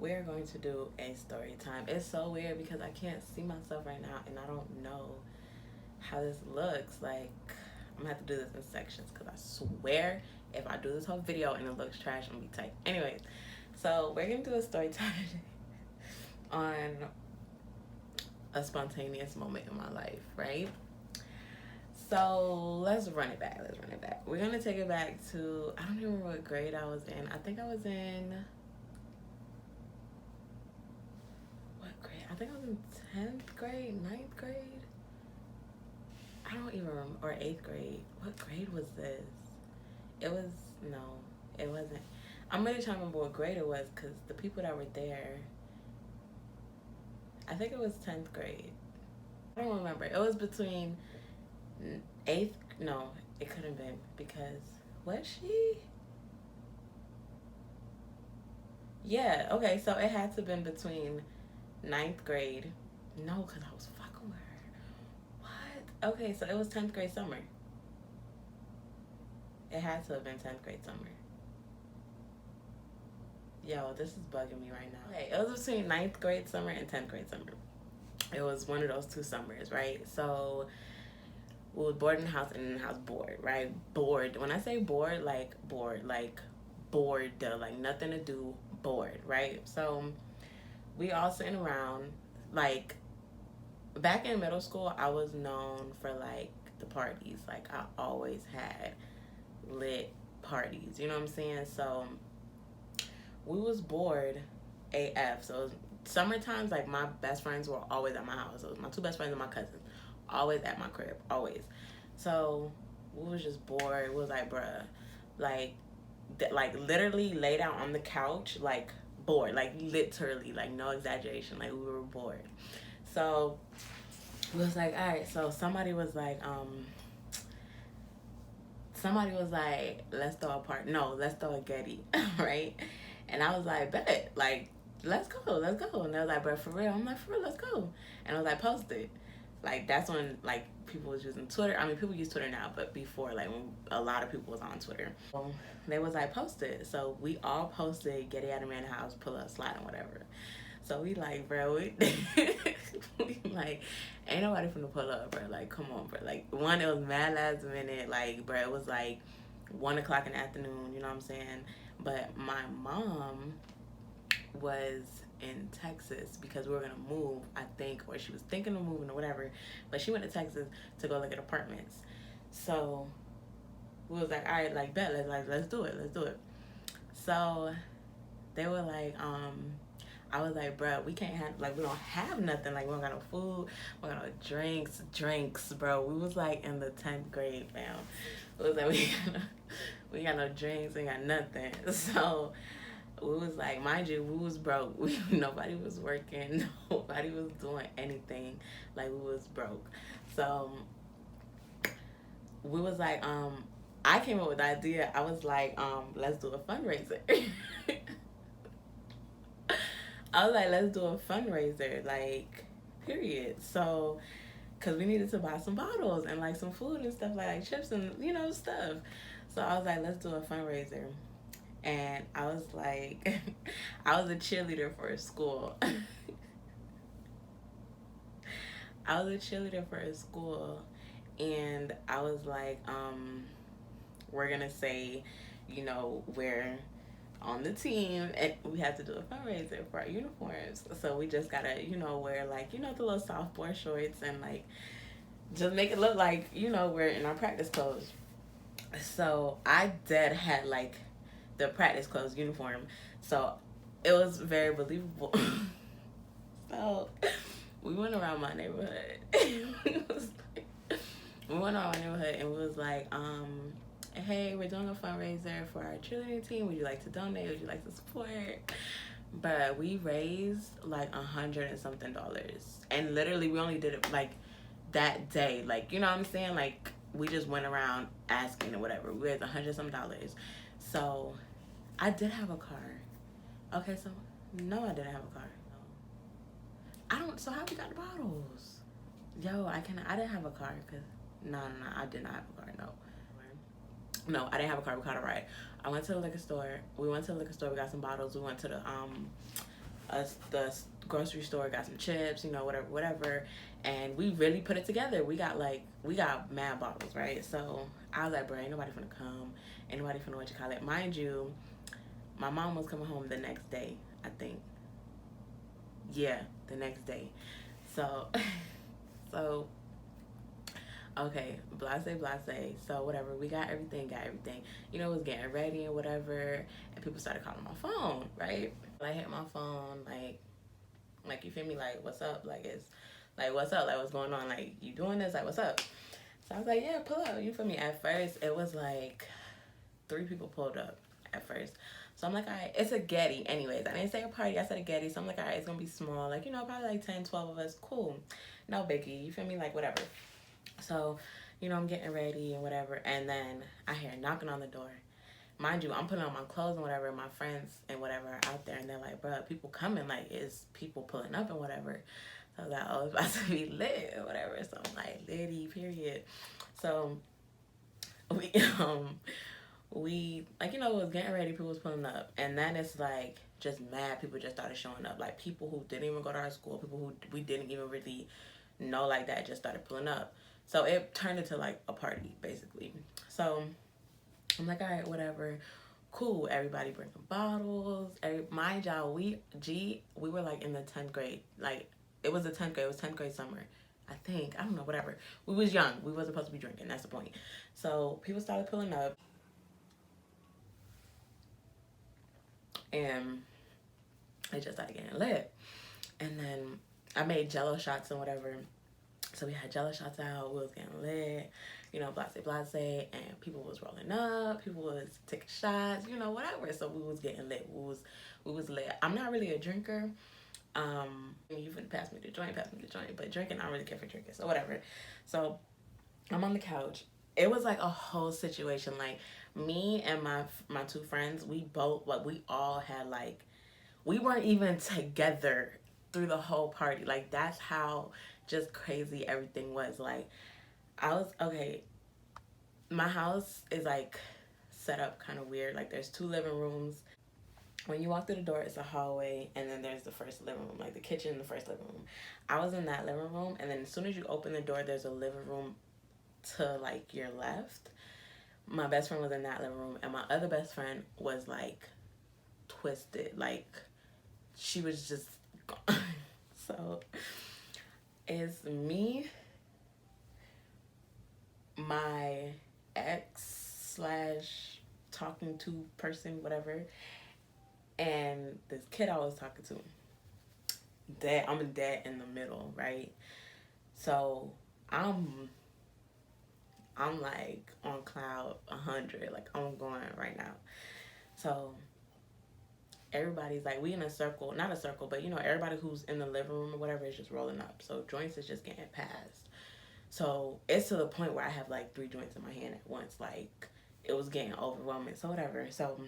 we're going to do a story time. It's so weird because I can't see myself right now and I don't know how this looks. Like, I'm gonna have to do this in sections because I swear if I do this whole video and it looks trash, I'm gonna be tight. Anyways, so we're gonna do a story time on a spontaneous moment in my life, right? So let's run it back. We're gonna take it back to, I don't even remember what grade I was in. I think I was in, what grade? I think I was in 10th grade, ninth grade. I don't even remember, or 8th grade. What grade was this? It was, no, it wasn't. I'm really trying to remember what grade it was because the people that were there, I think it was 10th grade. I don't remember. It was between 8th, no, it couldn't have been because, was she? Yeah, okay, so it had to have been between 9th grade. No, because I was fucking with her. What? Okay, so it was 10th grade summer. It had to have been 10th grade summer. Yo, this is bugging me right now. Okay, it was between 9th grade summer and 10th grade summer. It was one of those 2 summers, right? So we would board in the house and in the house bored, right? Bored. When I say bored, like bored, like nothing to do, bored, right? So we all sitting around, like back in middle school, I was known for like the parties. Like I always had lit parties, you know what I'm saying? So we was bored AF. So it was summer times, like my best friends were always at my house. It was my 2 best friends and my cousin, always at my crib, always. So we was just bored. We was like, bruh, like literally laid out on the couch, like bored, like literally, like no exaggeration, like we were bored. So we was like, all right. So somebody was like, let's throw a part. No, let's throw a Getty, right? And I was like, bet, like, let's go. And they was like, bro, for real? I'm like, for real, let's go. And I was like, post it. Like, that's when, like, people was using Twitter. I mean, people use Twitter now, but before, like, when a lot of people was on Twitter. So they was like, post it. So we all posted Getty at a man house, pull up, slide, and whatever. So we like, bro, we like, ain't nobody finna pull up, bro. Like, come on, bro. Like, one, it was mad last minute. Like, bro, it was like 1 o'clock in the afternoon, you know what I'm saying? But my mom was in Texas because we were gonna move, I think, or she was thinking of moving or whatever. But she went to Texas to go look at apartments. So we was like, all right, like, bet, let's do it. So they were like, I was like, bro, we can't have, like, we don't have nothing. Like, we don't got no food, we don't got no drinks, bro. We was like in the 10th grade, fam. It was like, we got no drinks, we got nothing. So we was like, mind you, we was broke. Nobody was working, nobody was doing anything. Like, we was broke. So we was like, I came up with the idea. I was like, let's do a fundraiser. I was like, let's do a fundraiser, like, period. So, because we needed to buy some bottles and, like, some food and stuff, like chips and, you know, stuff. So I was like, let's do a fundraiser. And I was like, I was a cheerleader for a school. I was a cheerleader for a school. And I was like, we're going to say, you know, we're on the team and we have to do a fundraiser for our uniforms. So we just gotta, you know, wear like, you know, the little softball shorts and like just make it look like, you know, we're in our practice clothes. So I dead had like the practice clothes uniform. So it was very believable. So we went around my neighborhood. We went around my neighborhood and we was like, hey, we're doing a fundraiser for our cheerleading team. Would you like to donate? Would you like to support? But we raised like $100 and something. And literally we only did it like that day. Like, you know what I'm saying? Like, we just went around asking or whatever. We raised $100 some. So I did have a car. Okay, so no, I didn't have a car. No. So how we got the bottles? Yo, I didn't have a car because, no, I did not have a car, no. No, I didn't have a car. We caught a ride. I went to the liquor store. We went to the liquor store. We got some bottles. We went to the the grocery store, got some chips, whatever. And we really put it together. We got mad bottles, right? So I was like, bro, ain't nobody finna come. Ain't nobody finna what you call it. Mind you, my mom was coming home the next day, I think. Yeah, the next day. So, so okay, blase. So whatever, we got everything. It was getting ready and whatever, and people started calling my phone, right? I hit my phone, like you feel me, like what's up, like it's like what's up, like what's going on, like you doing this, like what's up. So I was like, yeah, pull up, you feel me. At first it was like 3 people pulled up at first. So I'm like, all right, it's a Getty. Anyways, I didn't say a party, I said a Getty. So I'm like, all right, it's gonna be small, like, probably like 10, 12 of us. Cool. No biggie, you feel me? Like, whatever. So, I'm getting ready and whatever. And then I hear knocking on the door. Mind you, I'm putting on my clothes and whatever. My friends and whatever are out there. And they're like, bro, people coming. Like, is people pulling up and whatever. So I was like, oh, it's about to be lit or whatever. So I'm like, litty, period. So we like, it was getting ready, people was pulling up, and then it's like just mad people just started showing up, like people who didn't even go to our school, people who we didn't even really know like that, just started pulling up. So it turned into like a party basically. So I'm like, all right, whatever, cool. Everybody bringing bottles. Mind y'all, we were like in the 10th grade, like it was the 10th grade, it was 10th grade summer, I think. I don't know, whatever. We was young, we wasn't supposed to be drinking, that's the point. So people started pulling up, and it just started getting lit. And then I made Jello shots and whatever. So we had Jello shots out, we was getting lit, blase, and people was rolling up, people was taking shots, whatever. So we was getting lit. We was lit. I'm not really a drinker. You can pass me the joint, but drinking, I don't really care for drinking. So whatever. So I'm on the couch. It was like a whole situation. Like, me and my 2 friends, we all had like, we weren't even together through the whole party. Like, that's how just crazy everything was. Like, okay, my house is like set up kind of weird. Like, there's 2 living rooms. When you walk through the door, it's a hallway, and then there's the first living room, like the kitchen, the first living room. I was in that living room, and then as soon as you open the door, there's a living room to like your left. My best friend was in that living room, and my other best friend was like twisted, like she was just gone. So it's me, my ex slash talking to person, whatever, and this kid I was talking to. I'm dead in the middle, right? So I'm like on cloud 100, like I'm going right now. So everybody's like, we in a circle, not a circle, but everybody who's in the living room or whatever is just rolling up. So joints is just getting passed. So it's to the point where I have like 3 joints in my hand at once. Like, it was getting overwhelming. So whatever. So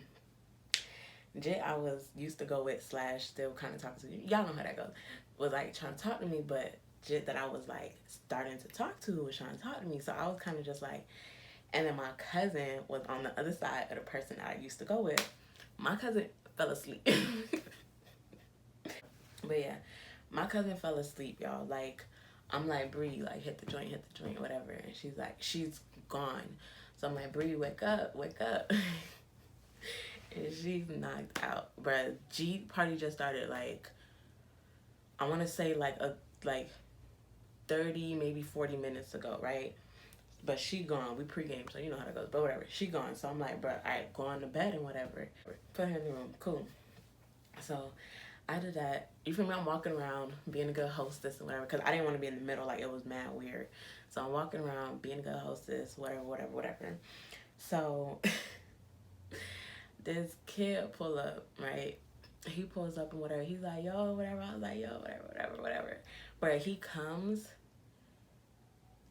Jit I was used to go with / still kind of talking to, y'all know how that goes, was like trying to talk to me, but Jit that I was like starting to talk to was trying to talk to me. So I was kind of just like, and then my cousin was on the other side of the person that I used to go with. My cousin fell asleep. But yeah, my cousin fell asleep, y'all. Like, I'm like, Bree, like, hit the joint, whatever. And she's like, she's gone. So I'm like, Bree, wake up. And she's knocked out. Bruh, G party just started, like, I want to say, like 30, maybe 40 minutes ago, right? But she gone. We pregame, so you know how that goes. But whatever, she gone. So I'm like, bruh, all right, go on to bed and whatever. Put her in the room. Cool. So I did that. You feel me? I'm walking around being a good hostess and whatever, because I didn't want to be in the middle. Like, it was mad weird. So I'm walking around being a good hostess, whatever. So this kid pull up, right? He pulls up and whatever. He's like, yo, whatever. I was like, yo, whatever. But he comes.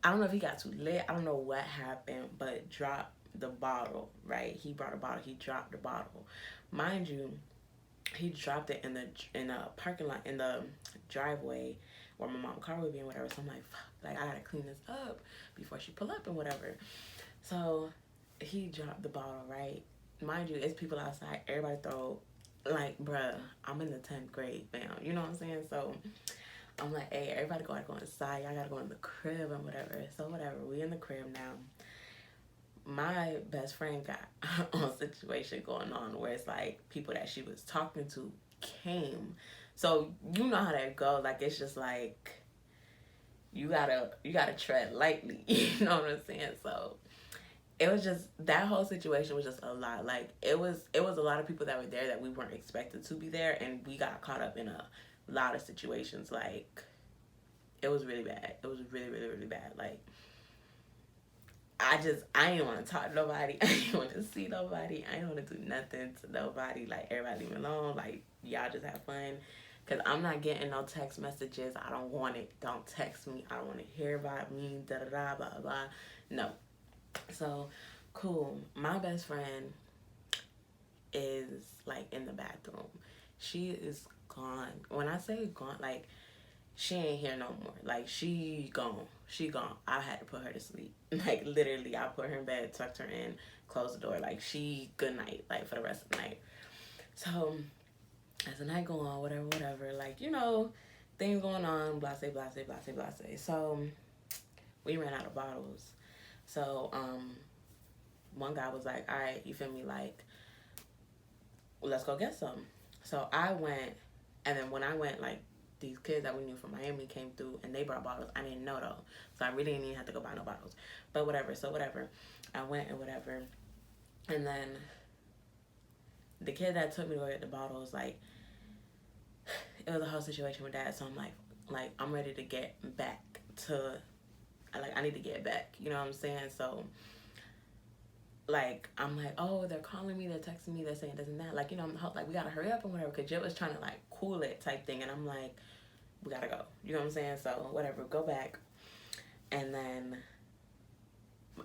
I don't know if he got too lit. I don't know what happened, but dropped the bottle, right? He brought a bottle. He dropped the bottle. Mind you, he dropped it in the parking lot, in the driveway where my mom's car would be and whatever. So I'm like, fuck, like, I gotta clean this up before she pull up and whatever. So he dropped the bottle, right? Mind you, it's people outside. Everybody throw like, bruh, I'm in the 10th grade, fam. You know what I'm saying? So I'm like, hey, everybody gotta go inside. Y'all gotta go in the crib and whatever. So whatever, we in the crib now. My best friend got on a situation going on where it's like people that she was talking to came. So you know how that go. Like it's just like you gotta tread lightly. You know what I'm saying? So it was just that whole situation was just a lot. Like it was a lot of people that were there that we weren't expected to be there, and we got caught up in a lot of situations. Like it was really bad. It was really really really bad. Like I didn't want to talk to nobody. I didn't want to see nobody. I didn't want to do nothing to nobody. Like everybody leave me alone. Like y'all just have fun. Cause I'm not getting no text messages. I don't want it. Don't text me. I don't want to hear about me. Da da da blah blah. No. So cool. My best friend is like in the bathroom. She is gone. When I say gone, like she ain't here no more. Like she gone. She gone. I had to put her to sleep. Like literally, I put her in bed, tucked her in, closed the door. Like she good night. Like for the rest of the night. So as the night go on, whatever, whatever. Like things going on. Blase, blase, blase, blase. So we ran out of bottles. So one guy was like, all right, you feel me? Like let's go get some. So I went, and then when I went, like these kids that we knew from Miami came through and they brought bottles. I didn't know though, so I really didn't even have to go buy no bottles. But whatever. So whatever, I went and whatever, and then the kid that took me to go get the bottles, like it was a whole situation with that. So I'm like I'm ready to get back to, like I need to get back. You know what I'm saying? So like I'm like, oh, they're calling me, they're texting me, they're saying this and that. Like I'm like we gotta hurry up and whatever, cause Jill was trying to like cool it type thing, and I'm like, we gotta go. You know what I'm saying? So whatever, go back, and then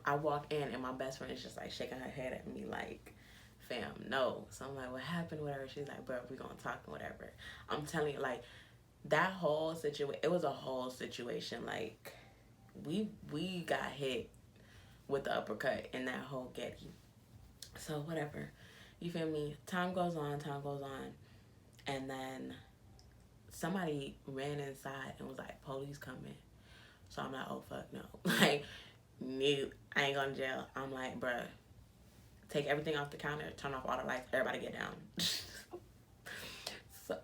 I walk in, and my best friend is just like shaking her head at me like, fam, no. So I'm like, what happened? Whatever. She's like, bro, we gonna talk and whatever. I'm telling you, like that whole situation. It was a whole situation. Like we got hit with the uppercut in that whole Getty. So whatever, you feel me? Time goes on, and then somebody ran inside and was like, police coming. So I'm like, oh fuck no. Like, no, I ain't going to jail. I'm like, bruh, take everything off the counter, turn off all the lights, everybody get down. So,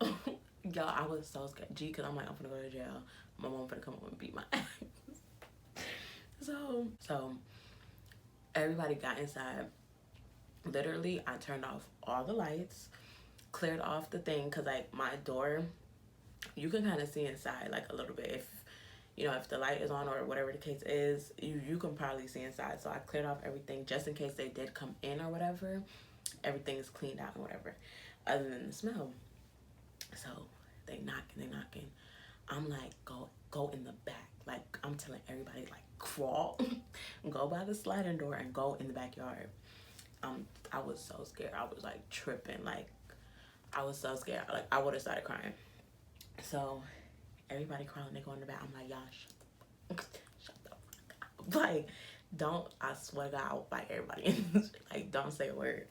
y'all, I was so scared. G, because I'm like, I'm gonna go to jail. My mom gonna come up and beat my ass. So everybody got inside. Literally, I turned off all the lights, cleared off the thing, because like my door, you can kind of see inside like a little bit. If the light is on or whatever the case is, you can probably see inside. So I cleared off everything just in case they did come in or whatever. Everything is cleaned out and whatever, other than the smell. So they knocking. I'm like, go in the back. Like I'm telling everybody, like crawl, go by the sliding door and go in the backyard. I was so scared. I was like tripping. Like I was so scared. Like I would have started crying. So everybody crawling, they go in the back. I'm like, y'all shut the fuck up. Like, don't, I swear to God, like everybody, like don't say a word.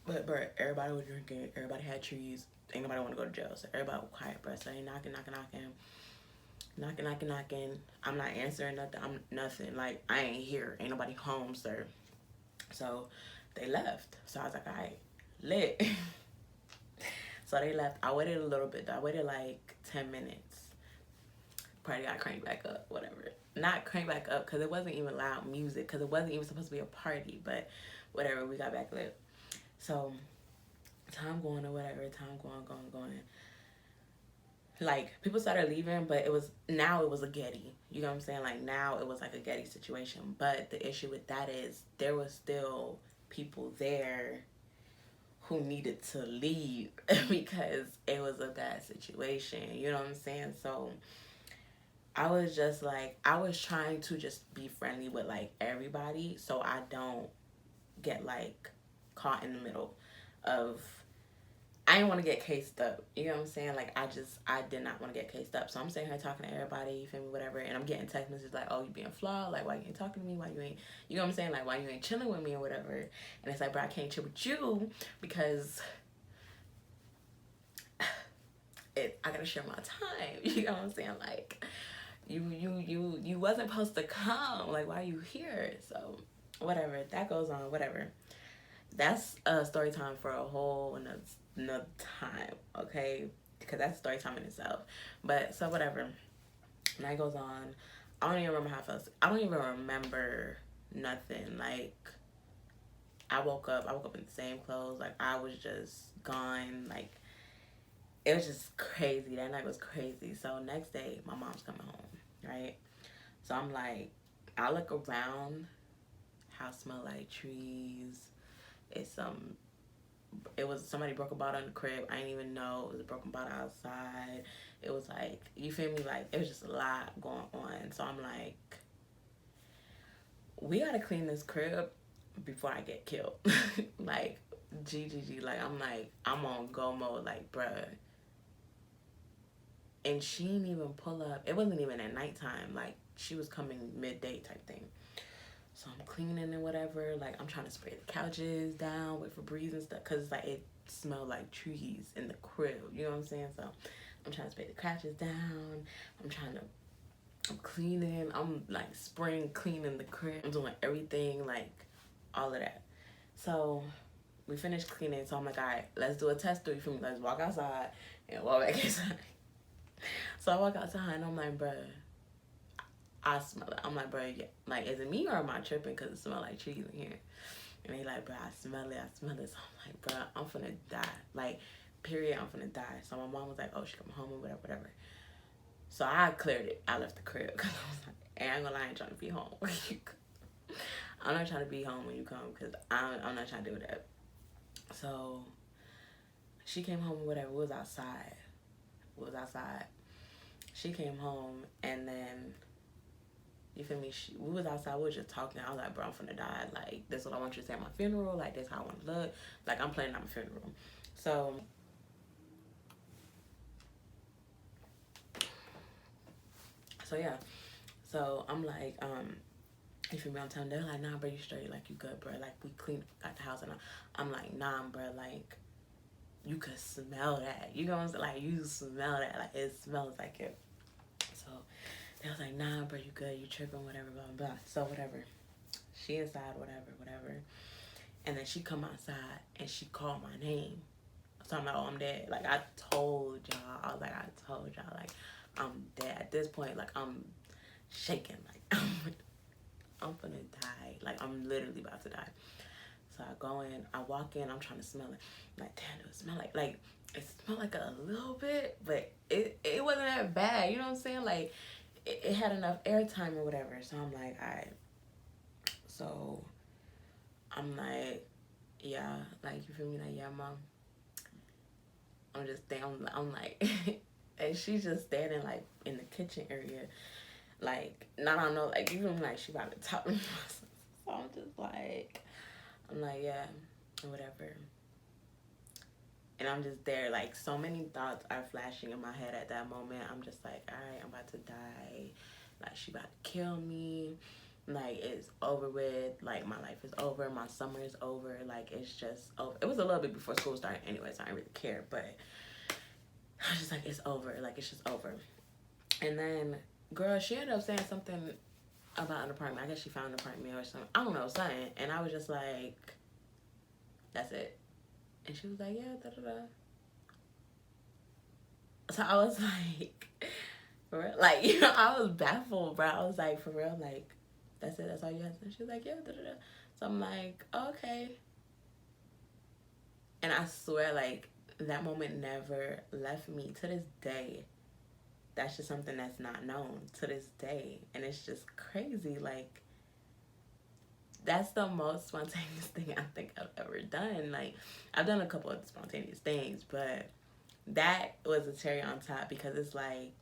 But bro, everybody was drinking. Everybody had trees. Ain't nobody want to go to jail. So everybody was quiet, bro. So they knocking. I'm not answering nothing. I'm nothing. Like I ain't here. Ain't nobody home, sir. So they left. So I was like, all right, lit. So they left. I waited a little bit. I waited like 10 minutes. Party got cranked back up, whatever. Not cranked back up because it wasn't even loud music, because it wasn't even supposed to be a party, but whatever, we got back lit. So time going or whatever, time going. Like people started leaving, but it was a Getty. You know what I'm saying? Like now it was like a Getty situation. But the issue with that is there was still people there who needed to leave because it was a bad situation. You know what I'm saying? So I was just like, I was trying to just be friendly with like everybody so I don't get like caught in the middle of, I didn't want to get cased up. You know what I'm saying? Like I did not want to get cased up. So I'm sitting here talking to everybody, you feel me, whatever, and I'm getting text messages like, oh, you being flawed, like why you ain't talking to me, why you ain't, you know what I'm saying, like why you ain't chilling with me or whatever. And it's like, bro, I can't chill with you because I gotta share my time. You know what I'm saying? Like, you wasn't supposed to come. Like, why are you here? So, whatever. That goes on. Whatever. That's a story time for a whole another time. Okay, because that's story time in itself. But so whatever. Night goes on. I don't even remember how I felt. I don't even remember nothing. Like, I woke up. I woke up in the same clothes. Like, I was just gone. Like, it was just crazy. That night was crazy. So next day, my mom's coming home, right? So I'm like, I look around. House smell like trees. It's it was somebody broke a bottle in the crib. I didn't even know it was a broken bottle outside. It was like, you feel me? Like, it was just a lot going on. So I'm like, we gotta clean this crib before I get killed. Like, GGG. Like, I'm on go mode. Like, bruh. And she didn't even pull up. It wasn't even at nighttime. Like, she was coming midday type thing. So I'm cleaning and whatever. Like, I'm trying to spray the couches down with Febreze and stuff. Because, like, it smelled like trees in the crib. You know what I'm saying? So I'm trying to spray the couches down. I'm cleaning. I'm, like, spraying, cleaning the crib. I'm doing everything, like, all of that. So we finished cleaning. So I'm like, all right, let's do a test. You feel me? Let's walk outside and walk back inside. So I walk outside and I'm like, bruh, I smell it. I'm like, bruh, yeah. Like, is it me or am I tripping because it smells like trees in here? And they like, bruh, I smell it. So I'm like, bruh, I'm finna die. Like, period, I'm finna die. So my mom was like, oh, she come home or whatever. So I cleared it. I left the crib because I was like, hey, I ain't gonna lie, I ain't trying to be home. I'm not trying to be home when you come because I'm not trying to do that. So she came home or whatever. We was outside. She came home and then, you feel me? We was outside. We was just talking. I was like, bro, I'm finna die. Like, this is what I want you to say at my funeral. Like, this is how I want to look. Like, I'm planning on my funeral. So yeah. So I'm like, you feel me? I'm telling them, they're like, nah, bro, you straight. Like, you good, bro. Like, we cleaned out the house. And I'm like, nah, bro. Like, you could smell that. You know what I'm saying? Like, you smell that. Like, it smells like it. So they was like, nah, bro, you good. You tripping, whatever, blah, blah, blah. So whatever. She inside, whatever. And then she come outside and she called my name. So I'm like, oh, I'm dead. Like, I told y'all. I was like, like, I'm dead. At this point, like, I'm shaking. Like, I'm gonna die. Like, I'm literally about to die. So I go in, I walk in, I'm trying to smell it. Like, damn, do it smell like it smelled like a little bit, but it wasn't that bad. You know what I'm saying? Like, it had enough airtime or whatever. So I'm like, all right. So I'm like, yeah, like, you feel me? Like, yeah, mom. I'm just down. I'm like, and she's just standing like in the kitchen area, like, I don't know, like, even like she about to talk to me. So I'm just like, yeah, whatever. And I'm just there, like, so many thoughts are flashing in my head at that moment. I'm just like, all right, I'm about to die. Like, she about to kill me. Like, it's over with. Like, my life is over. My summer is over. Like, it's just over. It was a little bit before school started anyway, so I didn't really care. But I was just like, it's over. Like, it's just over. And then, girl, she ended up saying something about an apartment. I guess she found an apartment or something. I don't know, something. And I was just like, that's it. And she was like, yeah, da-da-da. So I was like, for real? Like, you know, I was baffled, bro. I was like, for real? Like, that's it? That's all you have? And she was like, yeah, da-da-da. So I'm like, oh, okay. And I swear, like, that moment never left me. To this day, that's just something that's not known to this day. And it's just crazy. Like, that's the most spontaneous thing I think I've ever done. Like, I've done a couple of spontaneous things, but that was a cherry on top because it's like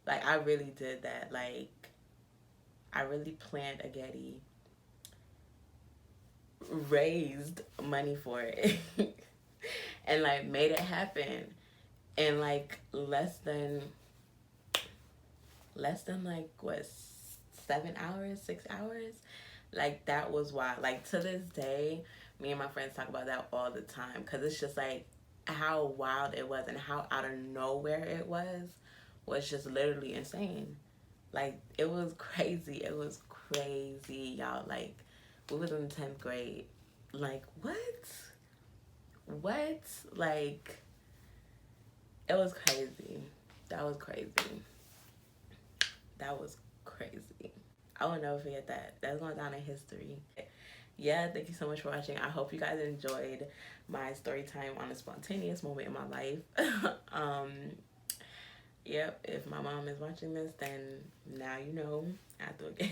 I really did that. Like, I really planned a Getty, raised money for it, and like made it happen in like less than like what, 7 hours, 6 hours. Like, that was why. Like, to this day, me and my friends talk about that all the time because it's just like, how wild it was and how out of nowhere it was just literally insane. Like, it was crazy. It was crazy, y'all. Like, we was in 10th grade. Like, what? What? Like, it was crazy. That was crazy. That was crazy. I will never forget that. That's going down in history. Yeah, thank you so much for watching. I hope you guys enjoyed my story time on a spontaneous moment in my life. Yep, if my mom is watching this, then now you know I have to again.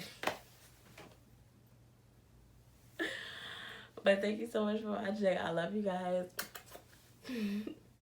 But thank you so much for watching. I love you guys.